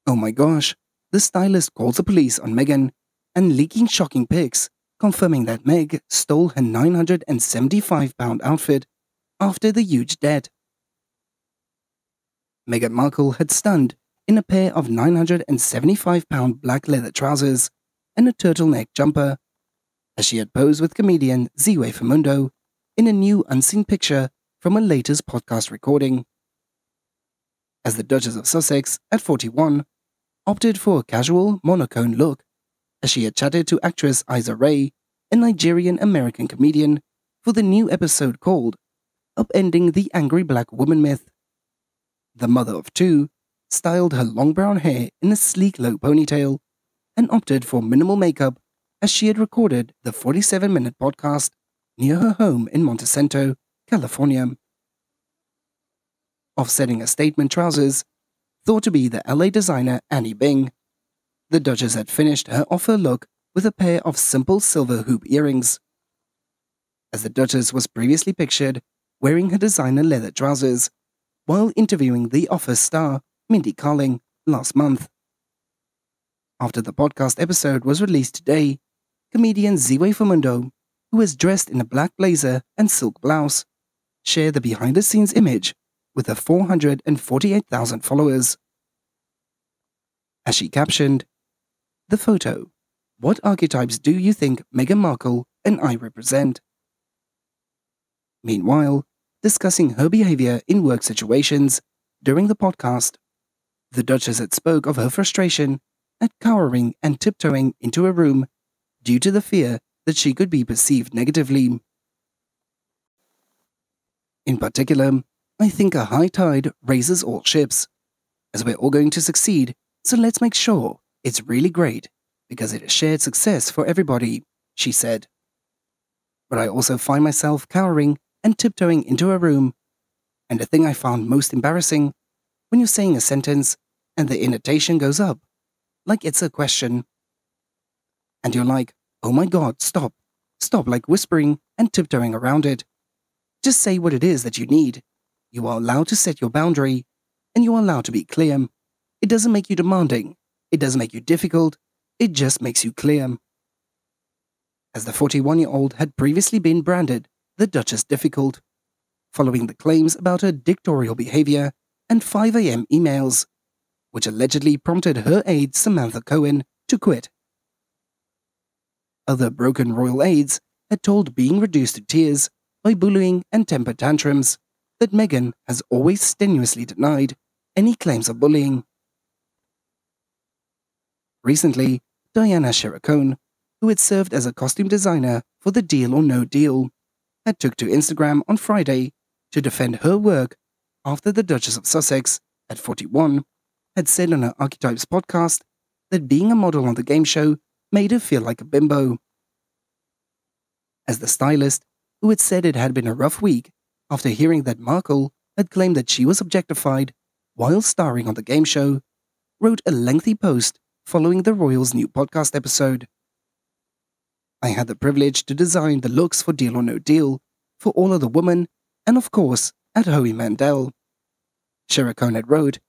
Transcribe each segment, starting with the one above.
Oh my gosh, the stylist calls the police on Meghan and leaking shocking pics, confirming that Meg stole her £975 outfit after the huge debt. Meghan Markle had stunned in a pair of £975 black leather trousers and a turtleneck jumper, as she had posed with comedian Ziwe Fumudoh in a new unseen picture from her latest podcast recording. As the Duchess of Sussex, at 41, opted for a casual monochrome look, as she had chatted to actress Issa Rae, a Nigerian-American comedian, for the new episode called Upending the Angry Black Woman Myth. The mother of two styled her long brown hair in a sleek low ponytail and opted for minimal makeup as she had recorded the 47-minute podcast near her home in Montecito, California. Offsetting her statement trousers, thought to be the LA designer Anine Bing, the Duchess had finished her offer look with a pair of simple silver hoop earrings, as the Duchess was previously pictured wearing her designer leather trousers while interviewing The Office star Mindy Kaling last month. After the podcast episode was released today, comedian Ziwe Fumudoh, who is dressed in a black blazer and silk blouse, shared the behind-the-scenes image with her 448,000 followers. As she captioned, "The photo. What archetypes do you think Meghan Markle and I represent?" Meanwhile, discussing her behavior in work situations during the podcast, the Duchess had spoke of her frustration at cowering and tiptoeing into a room due to the fear that she could be perceived negatively. "In particular, I think a high tide raises all ships, as we're all going to succeed, so let's make sure it's really great, because it is shared success for everybody," she said. "But I also find myself cowering and tiptoeing into a room, and the thing I found most embarrassing, when you're saying a sentence and the intonation goes up, like it's a question, and you're like, oh my god, stop, like whispering and tiptoeing around it. Just say what it is that you need. You are allowed to set your boundary, and you are allowed to be clear. It doesn't make you demanding, it doesn't make you difficult, it just makes you clear." As the 41-year-old had previously been branded the Duchess difficult, following the claims about her dictatorial behavior and 5 a.m. emails, which allegedly prompted her aide Samantha Cohen to quit. Other broken royal aides had told Being Reduced to Tears by Bullying and Temper Tantrums that Meghan has always strenuously denied any claims of bullying. Recently, Diana Sheracone, who had served as a costume designer for the Deal or No Deal, had took to Instagram on Friday to defend her work after the Duchess of Sussex, at 41, had said on her Archetypes podcast that being a model on the game show made her feel like a bimbo. As the stylist, who had said it had been a rough week after hearing that Markle had claimed that she was objectified while starring on the game show, wrote a lengthy post following the royals' new podcast episode. "I had the privilege to design the looks for Deal or No Deal for all of the women and of course at Howie Mandel," Sheracone had wrote,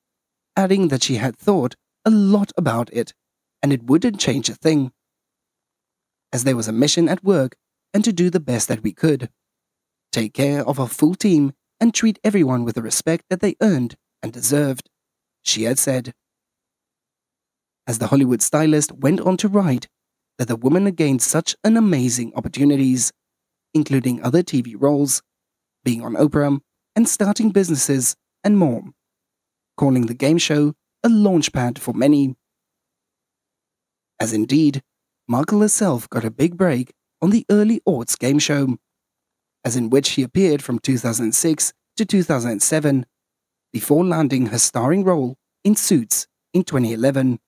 adding that she had thought a lot about it and it wouldn't change a thing, as there was a mission at work and to do the best that we could, take care of our full team and treat everyone with the respect that they earned and deserved, she had said. As the Hollywood stylist went on to write that the woman had gained such an amazing opportunities, including other TV roles, being on Oprah, and starting businesses, and more, calling the game show a launchpad for many. As indeed, Markle herself got a big break on the early aughts game show, as in which she appeared from 2006 to 2007, before landing her starring role in Suits in 2011.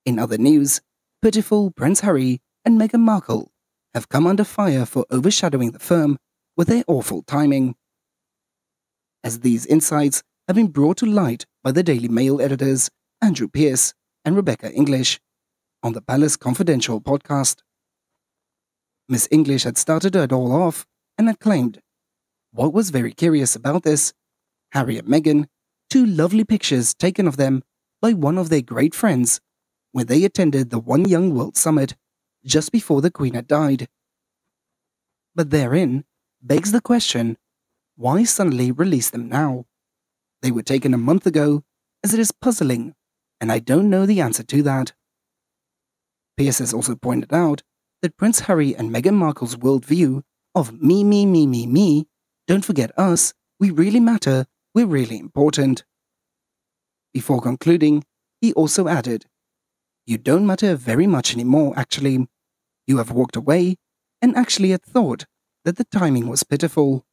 In other news, pitiful Prince Harry and Meghan Markle have come under fire for overshadowing the firm with their awful timing, as these insights have been brought to light by the Daily Mail editors Andrew Pierce and Rebecca English on the Palace Confidential podcast. Miss English had started it all off and had claimed, "What was very curious about this, Harry and Meghan, 2 lovely pictures taken of them by one of their great friends when they attended the One Young World Summit just before the Queen had died. But therein begs the question, why suddenly release them now? They were taken a month ago, as it is puzzling, and I don't know the answer to that. Pierce has also pointed out that Prince Harry and Meghan Markle's worldview of me, don't forget us, we really matter, we're really important. Before concluding, he also added, "You don't matter very much anymore, actually. You have walked away and actually had thought that the timing was pitiful."